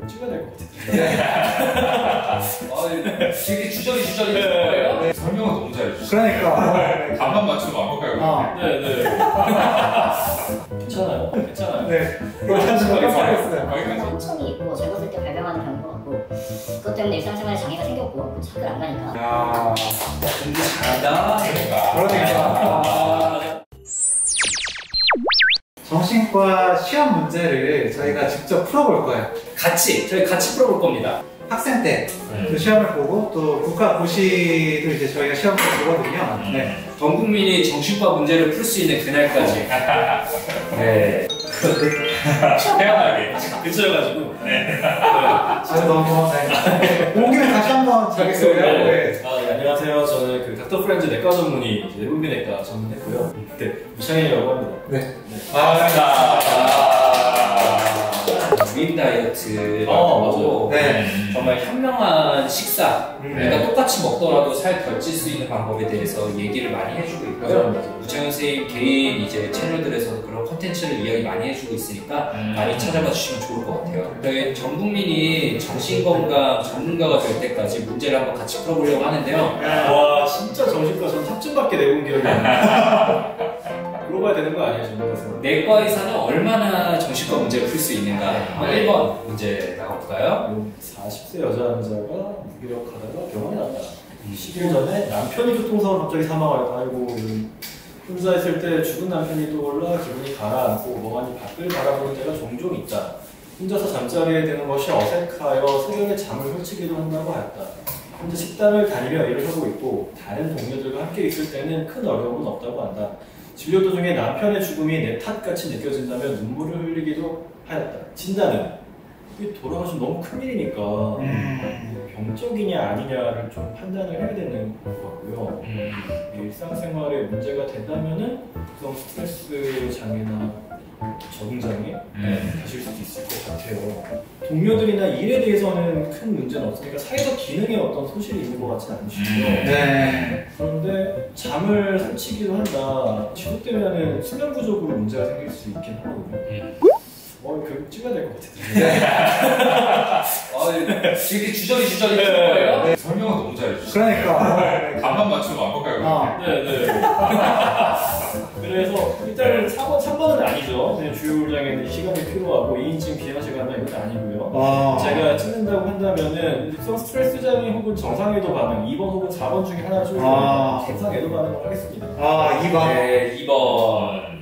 찍어야 될 것 같아요. 되게 주저리 거예요? 네. 설명은 너무 잘해주시죠. 그러니까. 답만 맞추면 완벽하고. 네네. 괜찮아요. 네. 거기까지. 천천히 있고 젊었을 때 발병하는 병인 것 같고 그것 때문에 일상생활에 장애가 생겼고 차를 안 가니까. 야. 공부 잘한다. 그러니까. 정신과 시험 문제를 저희가 직접 풀어볼 거예요. 저희 같이 풀어볼 겁니다. 학생 때 그 시험을 보고 또 국가 고시도 이제 저희가 시험을 보거든요. 네. 전 국민이 정신과 문제를 풀 수 있는 그날까지. 네. 태연하게. 근처여가지고. 네. 저는 너무 온 김에 다시 한번 자기소개하고. 네, 안녕하세요. 저는 그 닥터 프렌즈 내과 전문의 내분비내과 전문했고요. 네, 무창현이라고 합니다. 네. 윈 다이어트. 맞아요. 네. 정말 현명한 식사. 그러니까 똑같이 먹더라도 살 덜 찔 수 있는 방법에 대해서 얘기를 많이 해주고 있고요. 무창현 선생님 개인 이제 채널들에서 그런 콘텐츠를 이야기 많이 해주고 있으니까 많이 찾아봐 주시면 좋을 것 같아요. 저희 전 국민이 정신건강 전문가가 될 때까지 문제를 한번 같이 풀어보려고 하는데요. 와, 진짜 정신과 전 학점밖에 내본 기억이 안 나요. 물어봐야 되는 거 아니에요, 전문가에서? 내과 의사는 얼마나 정신과 문제를 풀 수 있는가? 1번 문제 나가볼까요? 40세 여자 환자가 무기력하다가 병원에 갔다. 10일 전에 남편이 교통사고로 갑자기 사망하였다. 아이고, 혼자 있을 때 죽은 남편이 떠올라 기분이 가라앉고 멍하니 밖을 바라보는 때가 종종 있다. 혼자서 잠자리에 드는 것이 어색하여 새벽에 잠을 설치기도 한다고 하였다. 혼자 식당을 다니며 일을 하고 있고 다른 동료들과 함께 있을 때는 큰 어려움은 없다고 한다. 진료 도중에 남편의 죽음이 내 탓같이 느껴진다며 눈물을 흘리기도 하였다. 진단은 돌아가신 너무 큰일이니까 병적이냐 아니냐를 좀 판단을 해야 되는 것 같고요. 일상생활에 문제가 된다면은 그런 스트레스 장애나 적응 장애 가실 수도 있을 것 같아요. 동료들이나 일에 대해서는 큰 문제는 없으니까 사회적 기능에 어떤 소실이 있는 것 같지는 않으시고요. 네. 그런데 잠을 설치기도 한다. 지속되면은 수면 부족으로 문제가 생길 수 있긴 하거든요. 결국 찍어야 될 것 같아요. 되게 주저리 거예요? 네. 설명은 너무 잘해주시죠. 그러니까. 답만 맞추면 완벽하고. 네네. 그래서 일단은 3번은 아니죠. 주요 장애는 시간이 필요하고 2인칭 비행하시고 한다 이건 아니고요. 제가 찍는다고 한다면은 일성 스트레스 장애 혹은 정상애도 반응 2번 혹은 4번 중에 하나 중 정상애도 반응을 하겠습니다. 2번. 네, 2번.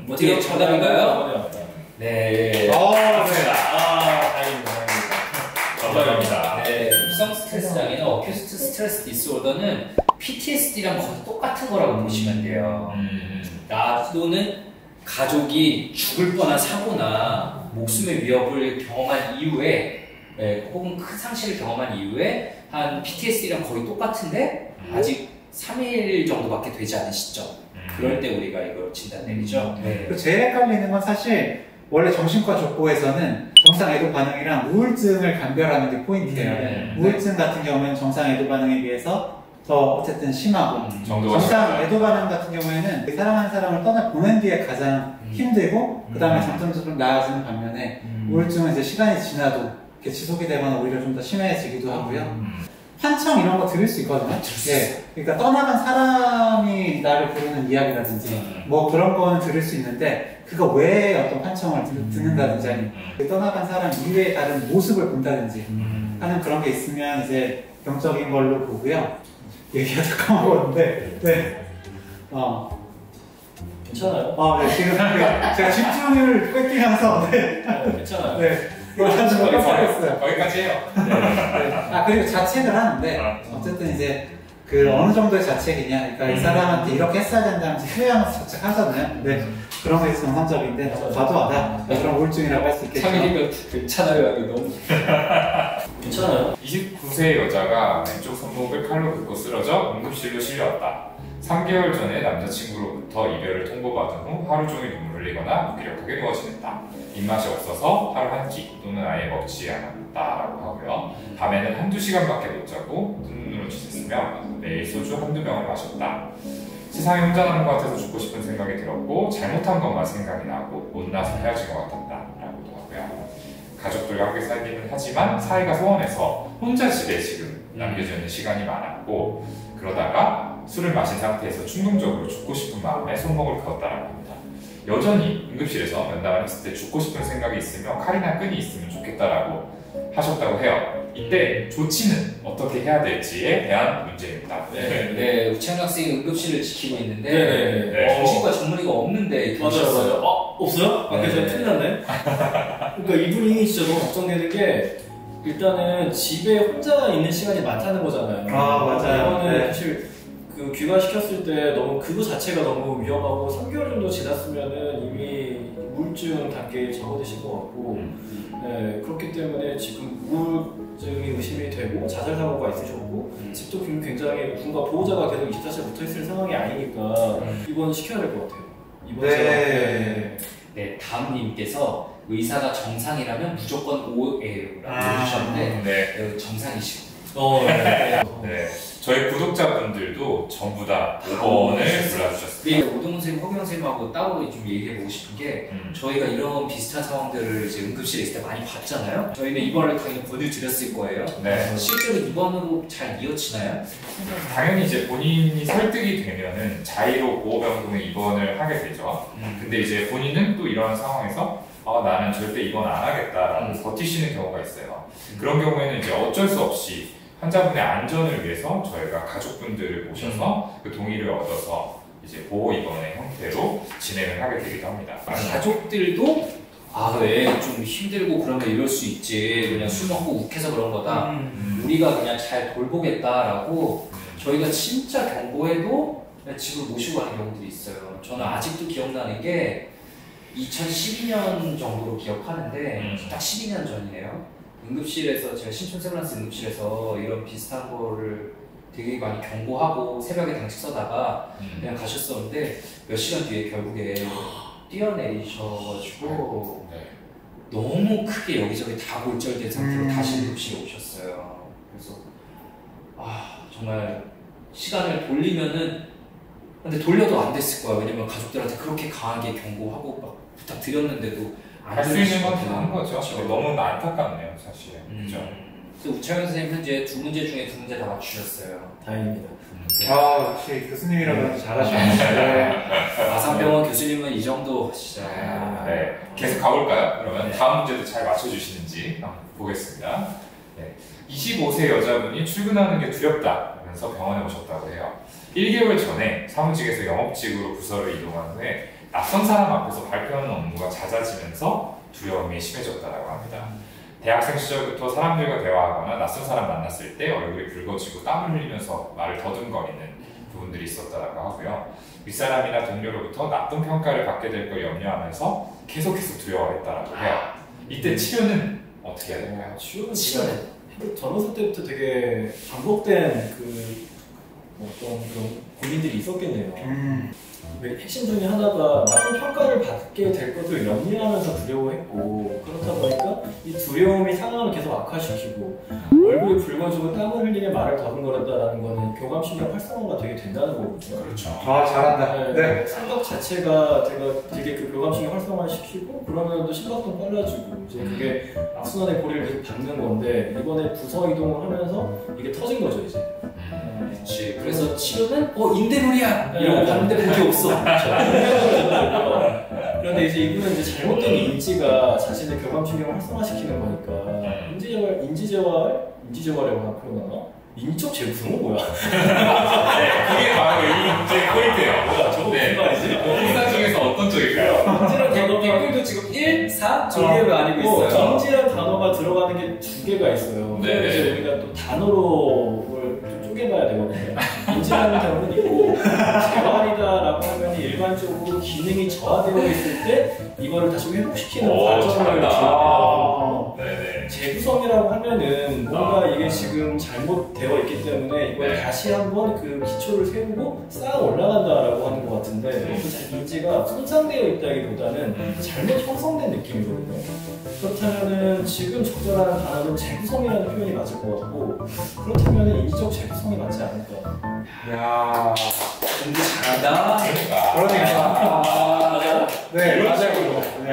어떻게 정답인가요? 네. 다행입니다. 감사합니다. 네, 급성 스트레스 장애는 어큐스트 스트레스 디스오더는 PTSD랑 거의 똑같은 거라고 보시면 돼요. 나 또는 가족이 죽을 뻔한 사고나 목숨의 위협을 경험한 이후에 혹은 큰 상실을 경험한 이후에 한 PTSD랑 거의 똑같은데 아직 3일 정도밖에 되지 않은 시점. 그럴 때 우리가 이걸 진단 내리죠. 네. 제일 헷갈리는 건 사실 원래 정신과 족보에서는 정상 애도 반응이랑 우울증을 감별하는 게 포인트예요. 우울증 같은 경우는 정상 애도 반응에 비해서 더 어쨌든 심하고 정상 애도 반응 같은 경우에는 사랑하는 사람을 떠나보낸 뒤에 가장 힘들고 그 다음에 점점 나아지는 반면에 우울증은 이제 시간이 지나도 이렇게 지속이 되거나 오히려 좀 더 심해지기도 하고요. 환청 이런 거 들을 수 있거든요. 예. 그러니까 떠나간 사람이 나를 부르는 이야기라든지 뭐 그런 거는 들을 수 있는데 그거 왜 어떤 환청을 듣는다든지 아니면 떠나간 사람 이외의 다른 모습을 본다든지 하는 그런 게 있으면 이제 병적인 걸로 보고요. 얘기하다 까먹었는데 네. 괜찮아요? 네. 지금 제가 집중을 뺏기면서 네. 괜찮아요. 네. 거기까지 해요. 네. 그리고 자책을 하는데 어쨌든 이제 그 어느 정도의 자책이냐, 그러니까 이 사람한테 이렇게 했어야 된다면서 후회하면서 자책하잖아요. 네. 그런 게 정상적인데 과도하다. 그런 우울증이라고 할 수 있겠죠. 상일이면 괜찮아요. 너무 괜찮아요. 29세 여자가 왼쪽 손목을 칼로 긋고 쓰러져 응급실로 실려왔다. 3개월 전에 남자친구로부터 이별을 통보받은 후 하루 종일 눈물 흘리거나 무기력하게 누워 지냈다. 입맛이 없어서 하루 한 끼 또는 아예 먹지 않았다라고 하고요. 밤에는 한두 시간밖에 못 자고 눈으로 지냈으며 매일 소주 한두 병을 마셨다. 세상에 혼자 남은 것 같아서 죽고 싶은 생각이 들었고 잘못한 것만 생각이 나고 못나서 헤어진 것 같았다 라고도 하고요. 가족들과 함께 살기는 하지만 사이가 소원해서 혼자 집에 지금 남겨져 있는 시간이 많았고, 그러다가 술을 마신 상태에서 충동적으로 죽고 싶은 마음에 손목을 그었다라고 합니다. 여전히 응급실에서 면담을 했을 때 죽고 싶은 생각이 있으며 칼이나 끈이 있으면 좋겠다라고 하셨다고 해요. 이때 조치는 어떻게 해야 될지에 대한 문제입니다. 네, 우창현 학생이 응급실을 지키고 있는데 네. 정신과 전문의가 없는데 맞아요. 없어요? 아까 네. 전에 큰일 났네. 그러니까 이분이 진짜 너무 걱정되는 게 일단은 집에 혼자 있는 시간이 많다는 거잖아요. 아, 맞아요. 이거는 네. 사실 그 귀가시켰을 때 너무 그거 자체가 너무 위험하고 3개월 정도 지났으면은 이미 우울증 단계에 접어드신 것 같고 네, 그렇기 때문에 지금 우울증이 의심이 되고 자살 사고가 있으셨고 집도 굉장히 누군가 보호자가 계속 24시간 붙어있을 상황이 아니니까 입원을 시켜야 될 것 같아요. 입원 네. 네, 다음님께서 의사가 정상이라면 무조건 O예요 라고 해주셨는데 네. 정상이시고 네. 네. 저희 구독자분들도 전부 다 5번을 골라주셨습니다. 네, 오동훈 선생님, 허경 선생님하고 따로 좀 얘기해보고 싶은 게 저희가 이런 비슷한 상황들을 이제 응급실에 있을 때 많이 봤잖아요. 저희는 입원을 당연히 권유드렸을 거예요. 네. 실제로 입원으로 잘 이어지나요? 당연히 이제 본인이 설득이 되면은 자의로 보호병동에 입원을 하게 되죠. 근데 이제 본인은 또 이런 상황에서 나는 절대 입원 안 하겠다라고 버티시는 경우가 있어요. 그런 경우에는 이제 어쩔 수 없이 환자분의 안전을 위해서 저희가 가족분들을 모셔서 그 동의를 얻어서 이제 보호 입원의 형태로 진행을 하게 되기도 합니다. 가족들도 왜 좀 힘들고 그러면 이럴 수 있지, 그냥 술 먹고 욱해서 그런 거다, 우리가 그냥 잘 돌보겠다라고 저희가 진짜 경고해도 그냥 집을 모시고 가는 경우들이 있어요. 저는 아직도 기억나는 게 2012년 정도로 기억하는데 딱 12년 전이네요. 응급실에서 제가 신촌 세브란스 응급실에서 이런 비슷한 거를 되게 많이 경고하고 새벽에 당직 서다가 그냥 가셨었는데 몇 시간 뒤에 결국에 뛰어내리셔가지고 너무 크게 여기저기 다 골절된 상태로 다시 응급실에 오셨어요. 그래서 정말 시간을 돌리면은, 근데 돌려도 안 됐을 거야. 왜냐면 가족들한테 그렇게 강하게 경고하고 막 부탁드렸는데도 할 수 있는 건 다 한 거죠. 그렇죠. 근데 너무 안타깝네요, 사실. 그렇죠. 그래서 우창현 선생님 현재 2문제 중에 2문제 다 맞추셨어요. 다행입니다. 역시 교수님이라 그런지 잘하시네요. 마산병원 교수님은 이 정도 진짜. 네. 계속 가볼까요? 그러면 다음 문제도 잘 맞춰주시는지 한번 보겠습니다. 25세 여자분이 출근하는 게 두렵다 하면서 병원에 오셨다고 해요. 1개월 전에 사무직에서 영업직으로 부서를 이동한 후에 낯선 사람 앞에서 발표하는 업무가 잦아지면서 두려움이 심해졌다고 합니다. 대학생 시절부터 사람들과 대화하거나 낯선 사람 만났을 때 얼굴이 붉어지고 땀을 흘리면서 말을 더듬거리는 부분들이 있었다고 하고요. 윗사람이나 동료로부터 나쁜 평가를 받게 될 걸 염려하면서 계속해서 두려워했다고 해요. 이때 치료는 어떻게 해야 될까요? 치료는 젊었을 때부터 되게 반복된 어떤 그런 고민들이 있었겠네요. 핵심 중에 하나가 나쁜 평가를 받게 될 것을 염려하면서 두려워했고, 그렇다 보니까 이 두려움이 상황을 계속 악화시키고 얼굴이 붉어지고 땀을 흘리며 말을 더듬거렸다라는 거는 교감신경 활성화가 되게 된다는 거거든요. 그렇죠. 잘한다. 네. 생각 자체가 되게 그 교감신경 활성화시키고 그러면 또 심박도 빨라지고 이제 그게 악순환의 고리를 계속 밟는 건데, 이번에 부서 이동을 하면서 이게 터진 거죠 이제. 그렇지. 그래서 치료는 인대놀이야 이러고 봤는데 그게 없어. 그런데 이제 이분은 이제 잘못된 인지가 자신의 교감신경을 활성화시키는 거니까 인지재활이라고 표현하나? 인적 재구성은 뭐야? 그게 바로 이 문제의 포인트예요. 저거 무슨 말이지? 인사 중에서 어떤 쪽일까요? 인지란 단어가 댓글도 지금 1, 4, 2개로 아니고 있어요. 정지란 단어가 들어가는 게 2개가 있어요. 네. 이제 우리가 또 단어로 좀 쪼개봐야 되거든요. 인지라는 단어는 있고, 재활이다라고 하면 일반적으로 기능이 저하되어 있을 때 이거를 다시 회복시키는 과정을 진행하거든요. 네네. 재구성이라고 하면은 뭔가 이게 지금 잘못되어 있기 때문에 이걸 다시 한번 그 기초를 세우고 쌓아 올라간다라고 하는 것 같은데, 그 인지가 손상되어 있다기보다는 잘못 형성된 느낌이거든요. 그렇다면은 지금 적절한 단어는 재구성이라는 표현이 맞을 것 같고, 그렇다면은 인지적 재구성이 맞지 않을까. 야, 공부 잘한다. 그러니까. 네, 이런 맞아요. 식으로. 네.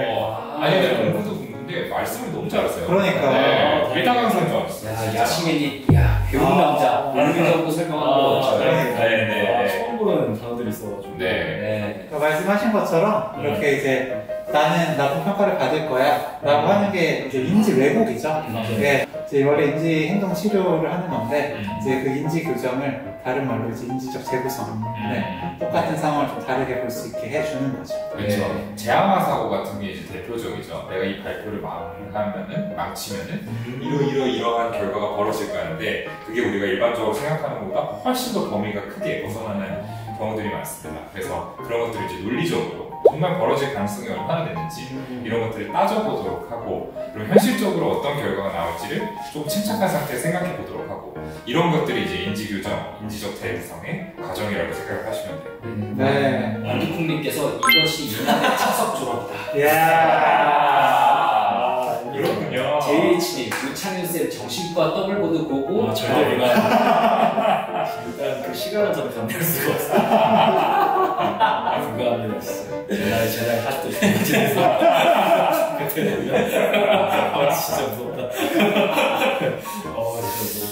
아니 근데 공부도 공부인데 근데 말씀을 너무 잘하세요. 그러니까. 네, 일당강사인 줄 알았어요. 야, 야시맨이, 야, 배운 남자. 이렇게 하고 설명하는 거 같죠. 네. 처음 보는 단어들이 있어가지고. 네. 네. 그러니까 말씀하신 것처럼 이렇게 이제 나는 나쁜 평가를 받을 거야 라고 하는 게 이제 인지 왜곡이죠. 네, 이제 원래 인지 행동 치료를 하는 건데 이제 그 인지 교정을 다른 말로 이제 인지적 재구성, 네, 똑같은 상황을 좀 다르게 볼 수 있게 해주는 거죠. 그렇죠. 네. 재앙화 사고 같은 게 이제 대표적이죠. 내가 이 발표를 망치면은 이러한 결과가 벌어질 거였는데 그게 우리가 일반적으로 생각하는 것보다 훨씬 더 범위가 크게 벗어나는 경우들이 많습니다. 그래서 그런 것들을 이제 논리적으로 정말 벌어질 가능성이 얼마나 되는지 이런 것들을 따져보도록 하고 그리고 현실적으로 어떤 결과가 나올지를 좀 침착한 상태에 생각해 보도록 하고 이런 것들이 이제 인지교정, 인지적 대구성의 과정이라고 생각을 하시면 돼요. 네. 안두콩님께서 이것이 이난의 착석 졸업이다. 이야. 그렇군요. JH님, 유창윤쌤 정신과 더블보드 보고 절대 불가. 일단 그 시간은 저는 감내할 수가 없어요. 불가합니다, 진짜. 제날 40도 중에서 그때 되면 진짜 무섭다. 진짜 무섭다.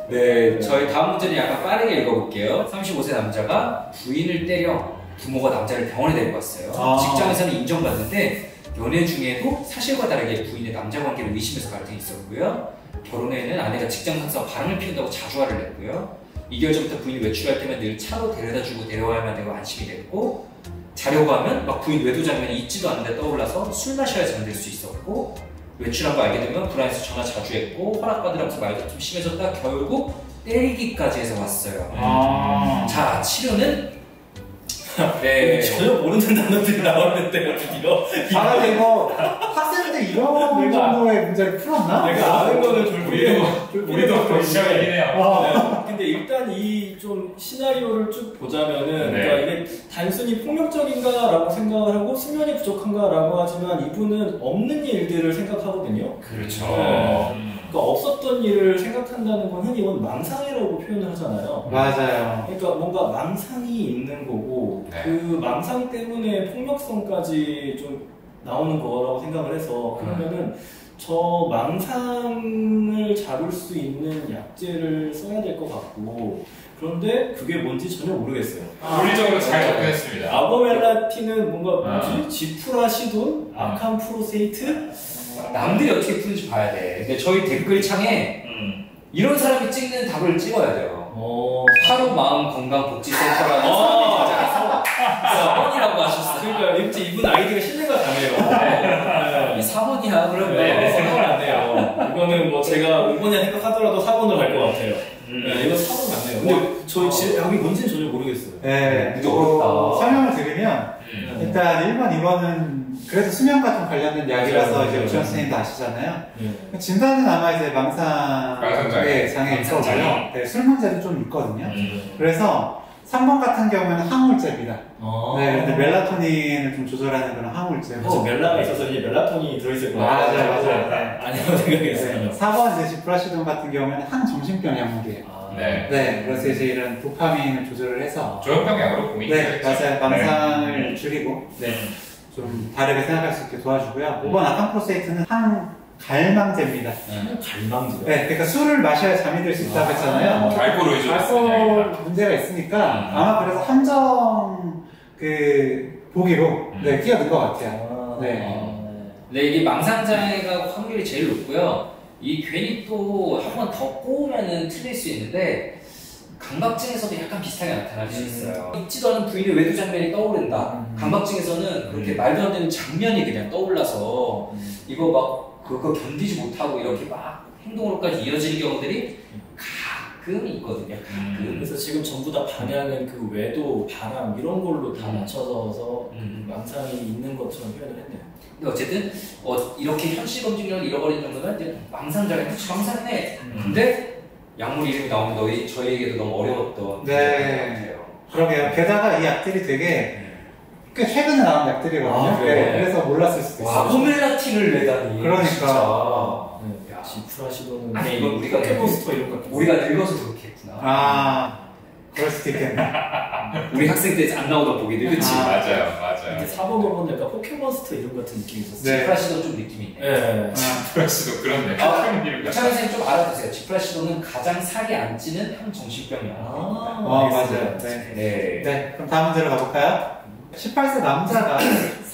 네, 저희 다음 문제는 약간 빠르게 읽어볼게요. 35세 남자가 부인을 때려 부모가 남자를 병원에 데리고 왔어요. 아. 직장에서는 인정받는데 연애 중에도 사실과 다르게 부인의 남자 관계를 의심해서 갈등이 있었고요. 결혼에는 아내가 직장 상사와 바람을 피운다고 자주 화를 냈고요. 2개월 전부터 부인이 외출할 때면 늘 차로 데려다주고 데려와야만 되고 안심이 됐고 자려고 하면 막 부인 외도 장면이 있지도 않은데 떠올라서 술 마셔야 잠들 수 있었고 외출한 거 알게 되면 불안해서 전화 자주 했고 허락받으라면서 말도 좀 심해졌다 결국 때리기까지 해서 왔어요. 아. 자, 치료는 네. 전혀 모르는 단어들이 나왔는데요, 드디어. 아, 근데 이거 학생들 이런 정도의 문제를 풀었나? 내가 아는 거는 졸부리고 우리도 거의 시작이긴 해요. 근데 일단 이 좀 시나리오를 쭉 보자면은 네. 그러니까 이게 단순히 폭력적인가라고 생각을 하고 수면이 부족한가라고 하지만 이분은 없는 일들을 생각하거든요. 그렇죠. 네. 그러니까 없었던 일을 생각한다는 건 흔히 이건 망상이라고 표현을 하잖아요. 맞아요. 그러니까 뭔가 망상이 있는 거고 네. 그 망상 때문에 폭력성까지 좀 나오는 거라고 생각을 해서 그러면은 저 망상을 잡을 수 있는 약제를 써야 될 것 같고 그런데 그게 뭔지 전혀 모르겠어요. 논리적으로 잘 접근했습니다. 아고멜라틴은 뭔가 뭐지? 지프라시돈? 아캄프로세이트? 남들이 어떻게 푸는지 봐야 돼. 근데 저희 댓글창에 이런 사람이 찍는 답을 찍어야 돼요. 하루 마음 건강 복지센터라는 사람이 등장해서 4번이라고 하셨어요. 그러니까 왠지 이분 아이디가 신뢰가 가네요. 이 4번이야 그러면 네, 생각은 안 돼요. 이거는 뭐 제가 5번이라 생각하더라도 4번으로 갈 것 같아요. 네, 이거 4번 맞네요. 근데 저 여기 뭔지는 전혀 모르겠어요. 네, 근데 어렵다. 설명을 드리면 일단 1번, 2번은 그래도 수면과 좀 관련된 약이라서 맞아요. 이제 오천 선생님도 아시잖아요. 네. 진단은 아마 이제 망상의 장애일 망상장애. 거고요. 네, 술 문제도 좀 있거든요. 네. 그래서 3번 같은 경우에는 항우울제입니다. 네, 근데 네. 멜라토닌을 좀 조절하는 그런 항우울제고. 그래서 멜라가 있어서 이제 멜라토닌이 들어있을 거예요. 맞아요. 네. 아니라고 생각했어요. 4번 이제 지프라시돈 같은 경우에는 항정신병 약물이에요. 네. 네, 그래서 이제 이런 도파민을 조절을 해서 조현병약으로 공이 네, 맞아요. 망상을 네. 줄이고 좀 다르게 생각할 수 있게 도와주고요. 5번 아캄프로세이트는 항갈망제입니다. 갈망지요? 네, 그러니까 술을 마셔야 잠이 들 수 있다고 했잖아요. 알코올 위주로 알코올 문제가 있으니까 아마 그래서 함정 그 보기로 끼어든 것 같아요. 네. 네, 이게 망상장애가 확률이 제일 높고요. 이 괜히 또 한 번 더 꼬우면은 틀릴 수 있는데 강박증에서도 약간 비슷하게 나타날 수 있어요. 있지도 않은 부인의 외도 장면이 떠오른다. 강박증에서는 그렇게 말도 안 되는 장면이 그냥 떠올라서 이거 막 그거 견디지 못하고 이렇게 막 행동으로까지 이어지는 경우들이 가끔 있거든요. 가끔. 그래서 지금 전부 다 방향은 그 외도, 바람 이런 걸로 다 맞춰서 망상이 있는 것처럼 표현을 했네요. 근데 어쨌든 이렇게 현실 검증력을 잃어버린 정도면 이제 망상장애, 그치 망상이네. 근데 약물 이름이 나오면 저희에게도 너무 어려웠던 네. 그러게요. 게다가 이 약들이 되게 꽤 최근에 나온 약들이거든요. 아, 그래요? 네, 그래서 몰랐을 수도 있어요. 아고멜라틴을 내다니. 그러니까. 진짜. 네. 지프라시도는 아니, 이건 우리가 포스터 이런 거 우리가 늙어서 그렇게 했구나. 아, 그럴 수도 있겠네. 우리 학생 때 안 나오던 보기들, 그치? 아. 맞아요, 맞아요. 맞아요. 이제 4번으로 보면 약간 포켓몬스터 이름 같은 느낌이 있었어요. 네. 지프라시도 좀 느낌이 있네. 네. 지프라시도 그렇네. 아, 포켓몬 이름 유창현 선생님 좀 알아두세요. 지프라시도는 가장 살이 안 찌는 항정신병이라고 합니다. 맞아요. 네. 네. 네, 그럼 다음 문제로 가볼까요? 18세 남자가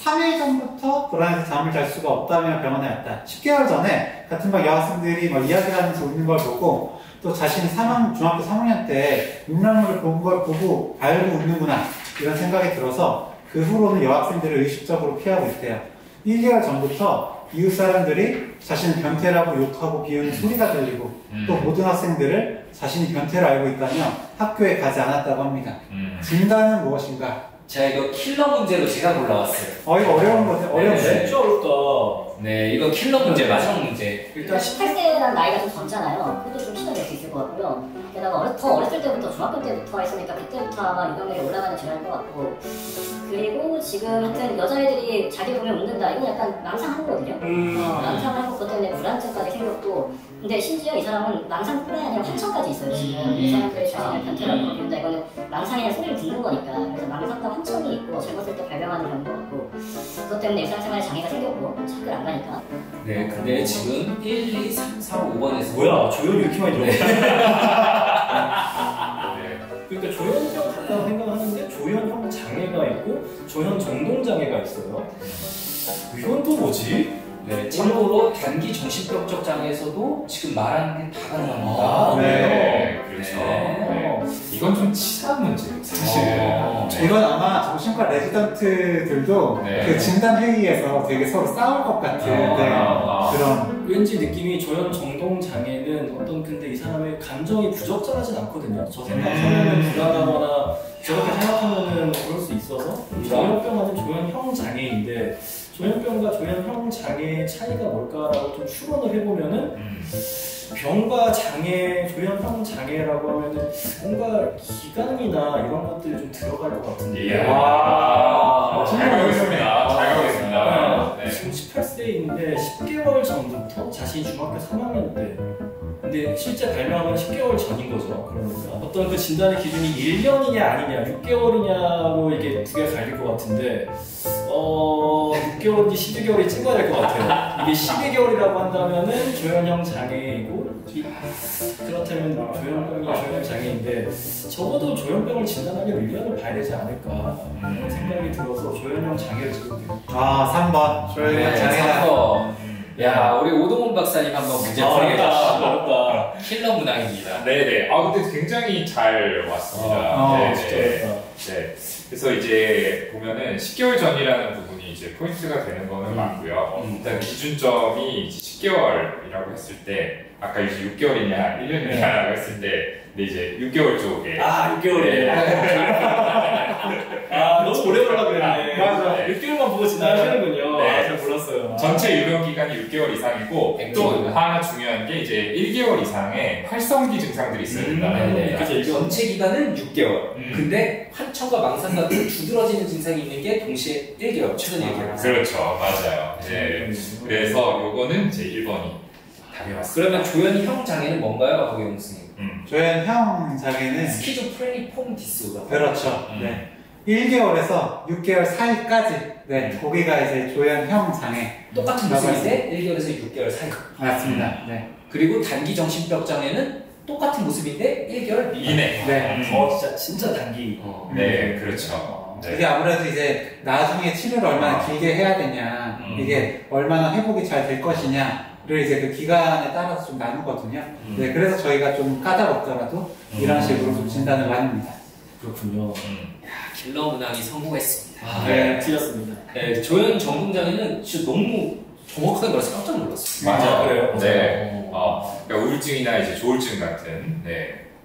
3일 전부터 불안해서 잠을 잘 수가 없다며 병원에 왔다. 10개월 전에 같은 반 여학생들이 막 이야기를 하면서 웃는 걸 보고 또 자신이 중학교 3학년 때 음란물을 본 걸 보고 알고 웃는구나 이런 생각이 들어서 그 후로는 여학생들을 의식적으로 피하고 있대요. 1개월 전부터 이웃 사람들이 자신을 변태라고 욕하고 비우는 소리가 들리고 또 모든 학생들을 자신이 변태를 알고 있다며 학교에 가지 않았다고 합니다. 진단은 무엇인가? 제가 이거 킬러 문제로 제가 골라왔어요. 이거 어려운 거죠? 어려운데? 진짜 어렵다. 네, 이거 킬러 문제, 마지막 문제. 일단 18세라는 나이가 좀 젊잖아요. 그것도 좀 시간이 될 수 있을 것 같고요. 게다가 더 어렸을 때부터 중학교 때부터 했으니까 그때부터 아마 유병률이 올라가는 질환일 것 같고, 그리고 지금 하여튼 여자애들이 자기 보면 웃는다 이건 약간 망상한 거거든요. 망상하고 그것 때문에 불안증까지 생겼고, 근데 심지어 이 사람은 망상뿐만 아니라 환청까지 있어요. 지금 이 사람들의 자신을 변태라고 비운다 이거는 망상이나 소리를 듣는 거니까. 그래서 망상과 환청이 있고 젊었을 때 발병하는 경우가 같고, 그것 때문에 일상생활에 장애가 생겼고 학교를 안 가니까. 네, 근데 지금 1, 2, 3, 4, 5번에서 뭐야, 조현이 이렇게 많이 들어가. 네. 그러니까 조현병 같다고 생각하는데 조현형 장애가 있고 조현 정동 장애가 있어요. 이건 또 뭐지? 네, 참고로 단기 정신병적 장애에서도 지금 말하는 게 다 가능합니다. 아, 네, 그렇죠. 네. 네. 이건 좀 치사한 문제예요, 사실은. 네. 이건 아마 정신과 레지던트들도 네. 그 진단 회의에서 되게 서로 싸울 것 같은 그런. 왠지 느낌이 조현 정동 장애는 근데 이 사람의 감정이 부적절하진 않거든요. 저 생각하면 불안하거나 저렇게 생각하면은 그럴 수 있어서 조현병과는 조현형 장애인데 조현병과 조현형 장애의 차이가 뭘까라고 좀 추론을 해보면은 병과 장애, 조현형 장애라고 하면은 뭔가 기강이나 이런 것들이 좀 들어갈 것 같은데. 잘 가고 있습니다. 잘 가고 있습니다. 네. 지금 18세인데 10개월 전부터 자신이 중학교 3학년 때 근데 실제 발명은 10개월 전인 거죠. 그러니까 어떤 그 진단의 기준이 1년이냐 아니냐 6개월이냐로 이게 두 개가 갈릴 것 같은데 6개월인지 12개월이 찍어야 될 것 같아요. 이게 12개월이라고 한다면은 조현형 장애이고 그렇다면 조현병이 조현형 장애인데 적어도 조현병을 진단하려면 1년을 봐야 되지 않을까 그런 생각이 들어서 조현형 장애를 찍을게요. 3번. 조현형 장애다. 3번. 야, 우리 오동훈 박사님 한번 문제 풀게 해주시죠. 어렵다. 킬러 문항입니다. 네네. 근데 굉장히 잘 왔습니다. 네, 진짜 네. 어렵다. 네. 그래서 이제 보면은 10개월 전이라는 부분이 이제 포인트가 되는 거는 맞고요. 일단 기준점이 10개월이라고 했을 때, 아까 이제 6개월이냐, 1년이냐라고 했을 때, 근데 이제 6개월 쪽에. 6개월이에요. 너무 오래 걸라 그랬네. 맞아. 6개월만 보고 지나가시는군요. 네. 잘 몰랐어요. 전체 유병 기간이 6개월 이상이고, 또 하나 중요한 게 이제 1개월 이상의 활성기 증상들이 있어야 된다는 네, 겁니다. 그래서 전체 기간은 6개월. 근데 환청과 망상 같은 두드러지는 증상이 있는 게 동시에 1개월, 최근 1개월. 그렇죠. 맞아요. 네. 그래서 요거는 제 1번이 답이 맞습니다. 그러면 조현형 장애는 뭔가요, 박영웅 선생님? 조현형 장애는 스키조프레니폼 디스오더. 그렇죠. 네. 1개월에서 6개월 사이까지 거기가 이제 조현형 장애. 똑같은 모습인데 1개월에서 6개월 사이. 맞습니다. 네. 그리고 단기 정신병 장애는 똑같은 모습인데 1개월 미만. 이내. 네. 진짜 단기. 네, 그렇죠. 네. 이게 아무래도 이제 나중에 치료를 얼마나 길게 해야 되냐, 이게 얼마나 회복이 잘 될 것이냐를 이제 그 기간에 따라서 좀 나누거든요. 네, 그래서 저희가 좀 까다롭더라도 이런 식으로 좀 진단을 나눕니다. 그렇군요. 야, 킬러 문항이 성공했습니다. 네, 틀렸습니다. 네, 조현 정동 장애는 진짜 너무 정확하게 말해서 깜짝 놀랐어요. 맞아요. 그래요? 네. 그러니까 우울증이나 이제 조울증 같은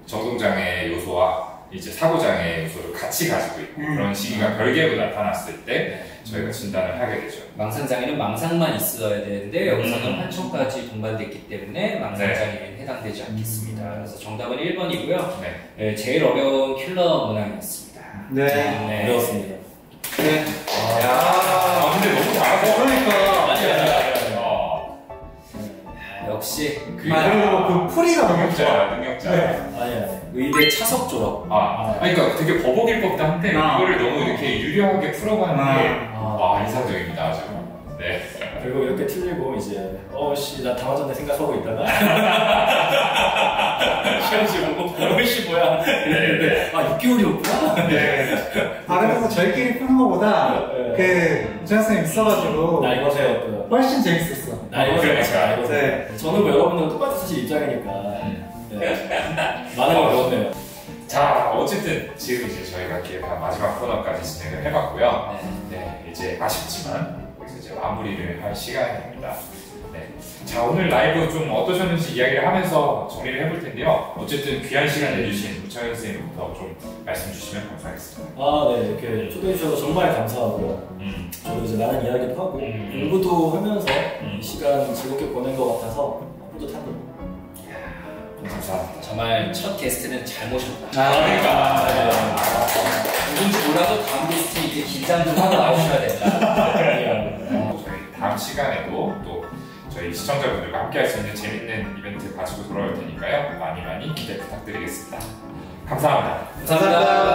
정동장애 요소와 이제 사고장애 요소를 같이 가지고 있고 그런 시기가 별개로 나타났을 때 저희가 진단을 하게 되죠. 망상장애는 망상만 있어야 되는데 여기서는 환청까지 동반됐기 때문에 망상장애에는 해당되지 않겠습니다. 그래서 정답은 1번이고요. 네, 제일 어려운 킬러 문항이었습니다. 네. 어려웠습니다. 네. 근데 너무 잘하고. 그러니까. 아니야. 역시 그리고 그 풀이가 너무 좋아. 능력자. 아니야. 의대 차석 졸업. 그러니까 되게 버벅일 법도 한데 이거를 너무 이렇게 유려하게 풀어가는 게 인상적입니다. 아주. 네. 그리고 이렇게 틀리고 이제 나 다 맞았네 생각하고 있다가 시험지 보고 씨 뭐야 이랬는데 6개월이었구나. 네. 다른 거 저희끼리 푸는 거보다 그 우찬 선생님 있어가지고 나 이거 세요. 훨씬 재밌었어. 나 이거 세요. 네. 저는 뭐 여러분들은 똑같은 사실 입장이니까 많은 걸 배웠네요. 자, 어쨌든 지금 이제 저희가 기획한 마지막 코너까지 진행을 해봤고요. 네, 이제 아쉽지만 여기서 이제 마무리를 할 시간입니다. 네. 자, 오늘 라이브 좀 어떠셨는지 이야기를 하면서 정리를 해볼 텐데요. 어쨌든 귀한 시간 내주신 우창현 선생님부터 좀 말씀 주시면 감사하겠습니다. 네, 이렇게 초대해 주셔서 정말 감사하고요. 저도 이제 많은 이야기도 하고 공부도 하면서 이 시간 즐겁게 보낸 것 같아서 뿌듯합니다. 감사합니다. 정말 첫 게스트는 잘 모셨다. 그러니까. 누군지 몰라도 다음 게스트 이제 긴장 좀 하고 나오셔야 된다. 저희 다음 시간에도 또 저희 시청자분들과 함께 할 수 있는 재밌는 이벤트 가지고 돌아올 테니까요. 많이 기대 부탁드리겠습니다. 감사합니다. 감사합니다.